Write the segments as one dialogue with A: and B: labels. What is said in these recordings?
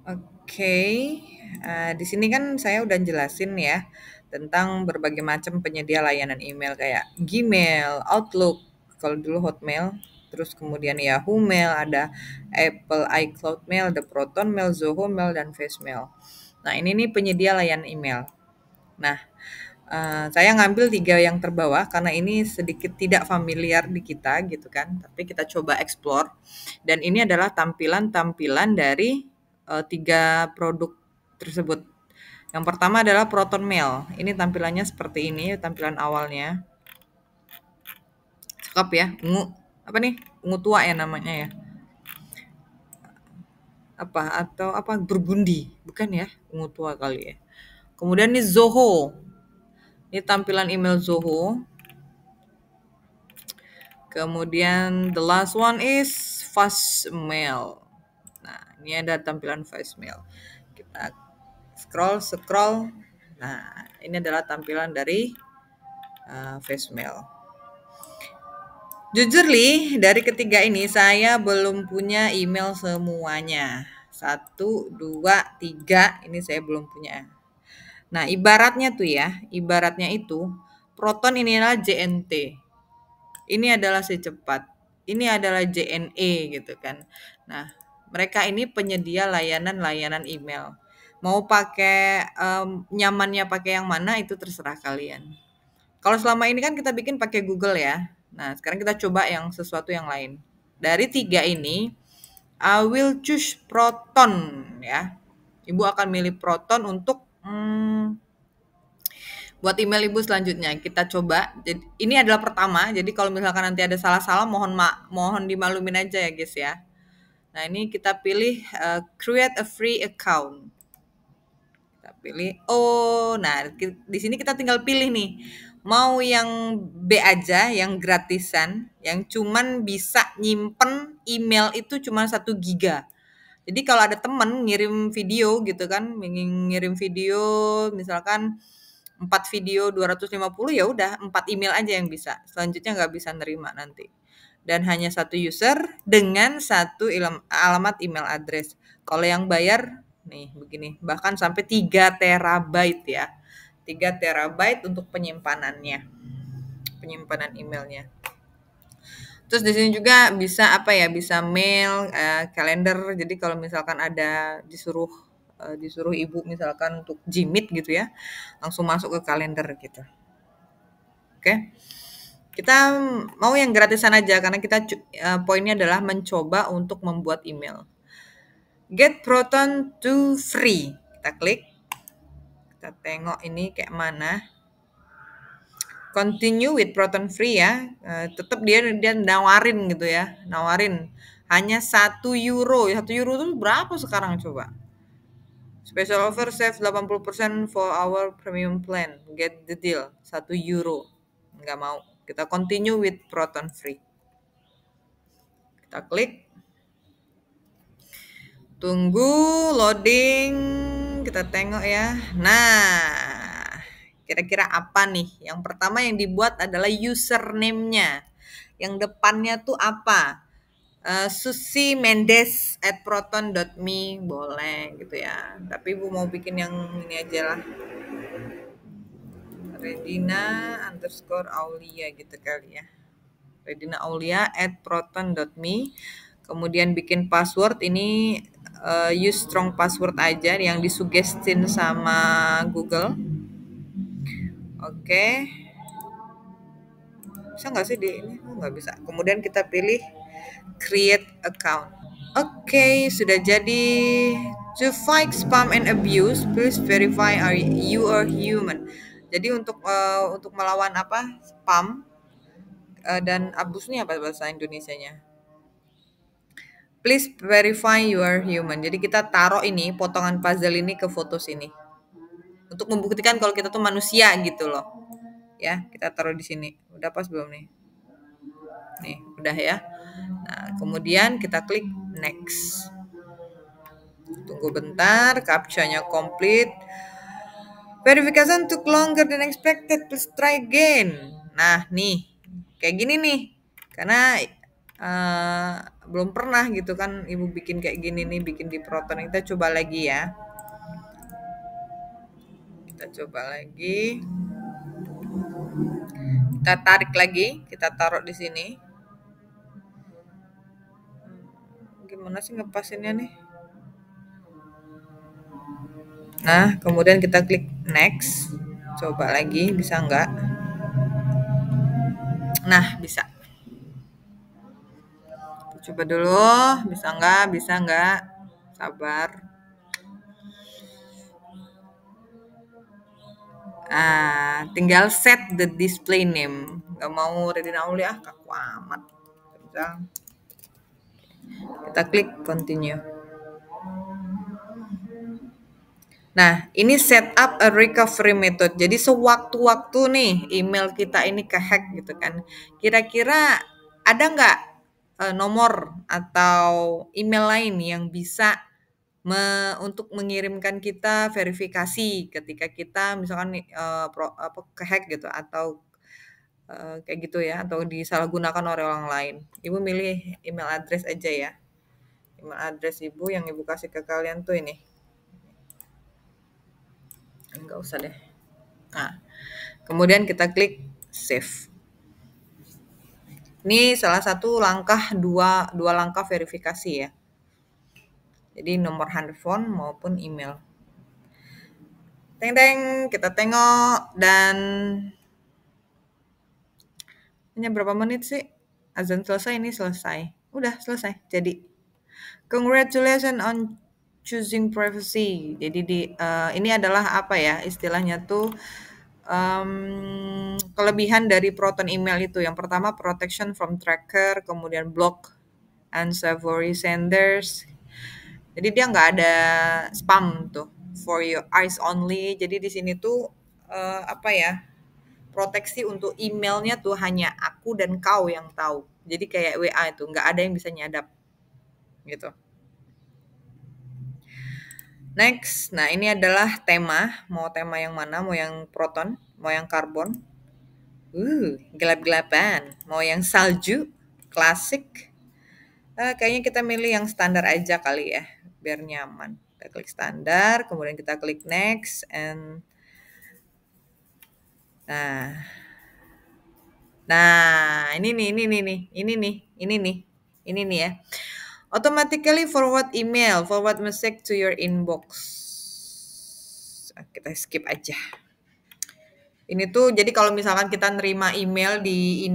A: Oke, di sini kan saya udah jelasin ya tentang berbagai macam penyedia layanan email kayak Gmail, Outlook, kalau dulu Hotmail, terus kemudian Yahoo Mail, ada Apple iCloud Mail, ada Proton Mail, Zoho Mail, dan Facemail. Nah, ini nih penyedia layanan email. Nah, saya ngambil 3 yang terbawah karena ini sedikit tidak familiar di kita gitu kan, tapi kita coba explore. Dan ini adalah tampilan-tampilan dari 3 produk tersebut. Yang pertama adalah Proton Mail. Ini tampilannya seperti ini, tampilan awalnya. Cakep ya, ungu. Apa nih? Ungu tua ya namanya ya. Apa atau apa burgundi? Bukan ya? Ungu tua kali ya. Kemudian nih Zoho. Ini tampilan email Zoho. Kemudian the last one is Fastmail. Nah, ini ada tampilan Fastmail. Kita scroll. Nah, ini adalah tampilan dari Fastmail. Jujur Li, dari ketiga ini saya belum punya email semuanya. Satu, dua, tiga, ini saya belum punya. Nah, ibaratnya itu, Proton ini adalah JNT. Ini adalah secepat, ini adalah JNE gitu kan. Nah, mereka ini penyedia layanan-layanan email. Mau pakai nyamannya pakai yang mana itu terserah kalian. Kalau selama ini kan kita bikin pakai Google ya. Nah, sekarang kita coba yang sesuatu yang lain. Dari 3 ini, I will choose Proton ya. Ibu akan milih Proton untuk buat email Ibu selanjutnya. Kita coba. Jadi, ini adalah pertama. Jadi kalau misalkan nanti ada salah-salah mohon dimaklumin aja ya, guys ya. Nah, ini kita pilih create a free account. Kita pilih nah di sini kita tinggal pilih nih. Mau yang B aja, yang gratisan, yang cuman bisa nyimpen email itu cuma 1 GB. Jadi kalau ada temen ngirim video gitu kan, ngirim video misalkan 4 video 250 ya udah 4 email aja yang bisa. Selanjutnya nggak bisa nerima nanti. Dan hanya 1 user dengan 1 alamat email address. Kalau yang bayar nih begini, bahkan sampai 3 terabyte ya. 3 terabyte untuk penyimpanan emailnya. Terus di sini juga bisa apa ya, bisa mail, kalender. Jadi kalau misalkan ada disuruh ibu misalkan untuk Jimit gitu ya, langsung masuk ke kalender gitu. Oke. Kita mau yang gratisan aja karena kita poinnya adalah mencoba untuk membuat email. Get Proton to free. Kita klik. Kita tengok ini kayak mana. Continue with Proton free ya. Tetap dia nawarin gitu ya, nawarin hanya 1 euro. 1 euro itu berapa sekarang coba? Special offer save 80% for our premium plan. Get the deal. 1 euro. Nggak mau. Kita continue with Proton free. Kita klik. Tunggu loading. Kita tengok ya. Nah, kira-kira apa nih? Yang pertama yang dibuat adalah username-nya. Yang depannya tuh apa? Susi Mendes at proton.me boleh gitu ya. Tapi Ibu mau bikin yang ini aja lah. Redina underscore Aulia gitu kali ya. Redina Aulia at proton.me. Kemudian bikin password ini use strong password aja yang disugestin sama Google. Oke. Bisa nggak sih di ini? Oh, nggak bisa. Kemudian kita pilih create account. Oke, sudah jadi. To fight spam and abuse, please verify you are human. Jadi untuk melawan apa spam dan abuse ini apa bahasa Indonesianya? Please verify you are human. Jadi kita taruh ini potongan puzzle ini ke foto sini untuk membuktikan kalau kita tuh manusia gitu loh. Ya, kita taruh di sini. Udah pas belum nih? Nih, udah ya. Nah, kemudian kita klik next. Tunggu bentar, captcha-nya complete. Verification took longer than expected. Please try again. Nah, nih. Kayak gini nih. Karena belum pernah gitu kan Ibu bikin kayak gini nih, bikin di Proton. Kita coba lagi ya. Kita coba lagi. Kita tarik lagi, kita taruh di sini. Gimana sih ngepasinnya nih? Nah, kemudian kita klik next. Coba lagi, bisa nggak? Nah, bisa. Coba dulu, bisa nggak? Bisa nggak? Sabar. Tinggal set the display name. Nggak mau Redina Aulia, kaku amat. Kita klik continue. Nah, ini set up a recovery method. Jadi sewaktu-waktu nih email kita ini kehack gitu kan. Kira-kira ada nggak nomor atau email lain yang bisa untuk mengirimkan kita verifikasi ketika kita misalkan kehack gitu atau kayak gitu ya, atau disalahgunakan oleh orang lain. Ibu milih email address aja ya. Email address Ibu yang Ibu kasih ke kalian tuh ini. Enggak usah deh. Nah, kemudian kita klik save. Ini salah satu langkah dua langkah verifikasi ya. Jadi nomor handphone maupun email. Teng-teng, kita tengok dan hanya berapa menit sih? Azan selesai, ini selesai. Udah selesai. Jadi congratulations on choosing privacy. Jadi ini adalah apa ya istilahnya tuh kelebihan dari Proton email itu. Yang pertama protection from tracker, kemudian block unsavory senders. Jadi dia nggak ada spam tuh for your eyes only. Jadi di sini tuh apa ya? Proteksi untuk emailnya tuh hanya aku dan kau yang tahu. Jadi kayak WA itu nggak ada yang bisa nyadap gitu. Next, nah ini adalah tema. Mau tema yang mana? Mau yang proton? Mau yang karbon? Gelap-gelapan. Mau yang salju? Klasik? Kayaknya kita milih yang standar aja kali ya, biar nyaman. Kita klik standar, kemudian kita klik next, and nah ini nih ya. Automatically forward message to your inbox. Kita skip aja. Ini tuh jadi kalau misalkan kita nerima email di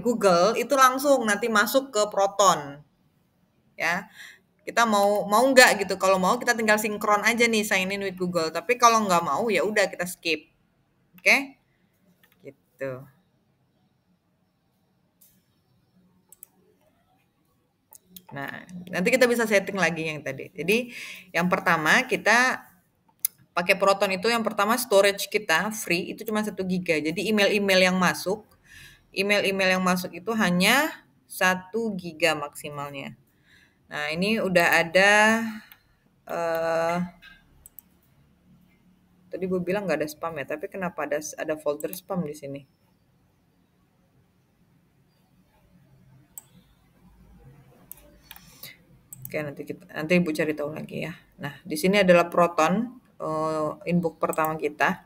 A: Google, itu langsung nanti masuk ke Proton. Ya. Kita mau nggak gitu. Kalau mau kita tinggal sinkron aja nih sign in with Google. Tapi kalau nggak mau ya udah kita skip. Oke? Gitu. Nah, nanti kita bisa setting lagi yang tadi. Jadi, yang pertama kita pakai Proton itu yang pertama storage kita free itu cuma 1 giga. Jadi email-email yang masuk itu hanya 1 giga maksimalnya. Nah, ini udah ada tadi gue bilang nggak ada spam ya, tapi kenapa ada folder spam di sini? Oke, nanti Ibu cari tahu lagi ya. Nah, di sini adalah Proton inbox pertama kita.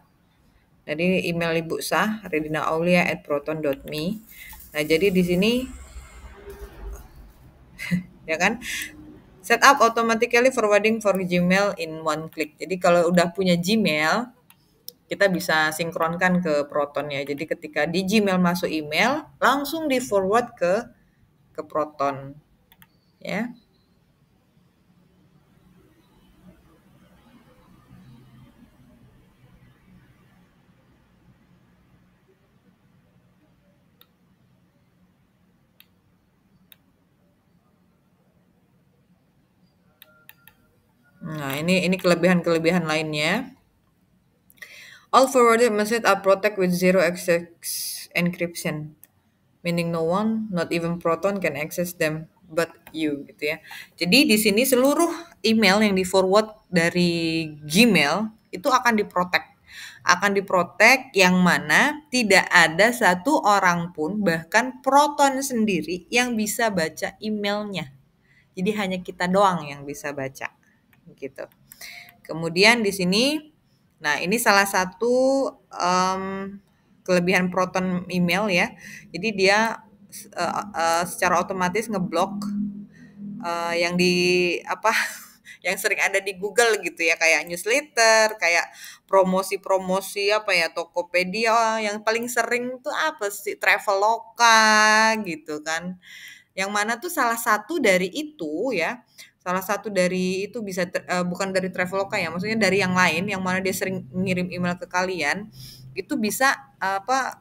A: Jadi email Ibu sah redinaaulia@proton.me. Nah, jadi di sini ya kan set up automatically forwarding for Gmail in one click. Jadi kalau udah punya Gmail, kita bisa sinkronkan ke Proton ya. Jadi ketika di Gmail masuk email, langsung di forward ke Proton. Ya. Nah, ini kelebihan-kelebihan lainnya. All forwarded messages are protected with zero access encryption, meaning no one, not even Proton, can access them but you gitu ya. Jadi di sini seluruh email yang di forward dari Gmail itu akan diprotect. akan diprotek yang mana tidak ada satu orang pun bahkan Proton sendiri yang bisa baca emailnya. Jadi hanya kita doang yang bisa baca gitu. Kemudian di sini, nah ini salah satu kelebihan Proton email ya. Jadi dia secara otomatis ngeblok yang di apa yang sering ada di Google gitu ya, kayak newsletter, kayak promosi-promosi apa ya, Tokopedia, yang paling sering tuh apa sih, Traveloka gitu kan. Yang mana tuh salah satu dari itu ya, salah satu dari itu bisa bukan dari Traveloka ya, maksudnya dari yang lain yang mana dia sering ngirim email ke kalian, itu bisa apa,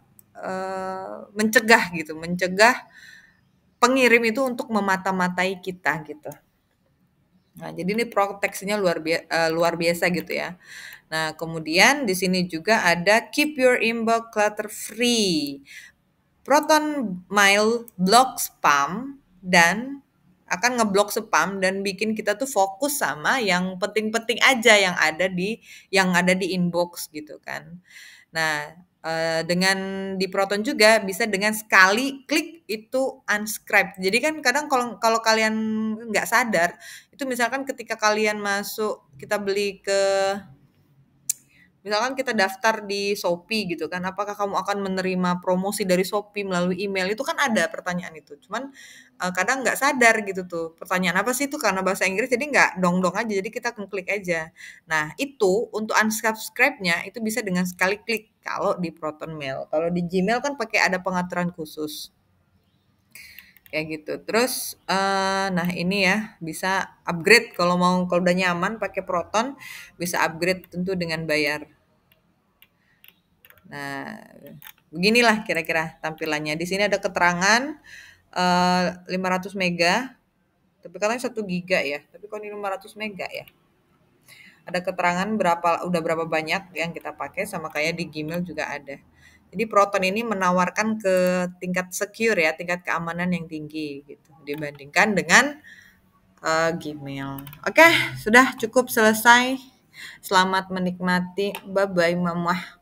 A: mencegah gitu, mencegah pengirim itu untuk memata-matai kita gitu. Nah, jadi ini proteksinya luar biasa gitu ya. Nah, kemudian di sini juga ada keep your inbox clutter free. Proton Mail block spam dan akan ngeblok spam dan bikin kita tuh fokus sama yang penting-penting aja yang ada di inbox gitu kan. Nah, dengan di Proton juga bisa dengan sekali klik itu unsubscribe. Jadi kan kadang kalau kalau kalian nggak sadar, itu misalkan ketika kalian masuk, kita beli ke misalkan kita daftar di Shopee gitu kan, apakah kamu akan menerima promosi dari Shopee melalui email? Itu kan ada pertanyaan itu. Cuman, kadang nggak sadar gitu tuh, pertanyaan apa sih itu, karena bahasa Inggris jadi nggak dong-dong aja, jadi kita klik aja. Nah, itu untuk unsubscribe-nya itu bisa dengan sekali klik kalau di Proton Mail. Kalau di Gmail kan pakai ada pengaturan khusus. Kayak gitu. Terus, nah ini ya, bisa upgrade kalau udah nyaman pakai Proton, bisa upgrade tentu dengan bayar. Nah, beginilah kira-kira tampilannya. Di sini ada keterangan 500 mega, tapi katanya 1 giga ya. Tapi kok ini 500 mega ya? Ada keterangan berapa banyak yang kita pakai, sama kayak di Gmail juga ada. Jadi Proton ini menawarkan ke tingkat secure ya, tingkat keamanan yang tinggi gitu dibandingkan dengan Gmail. Oke, sudah cukup selesai. Selamat menikmati. Bye bye, Mamah.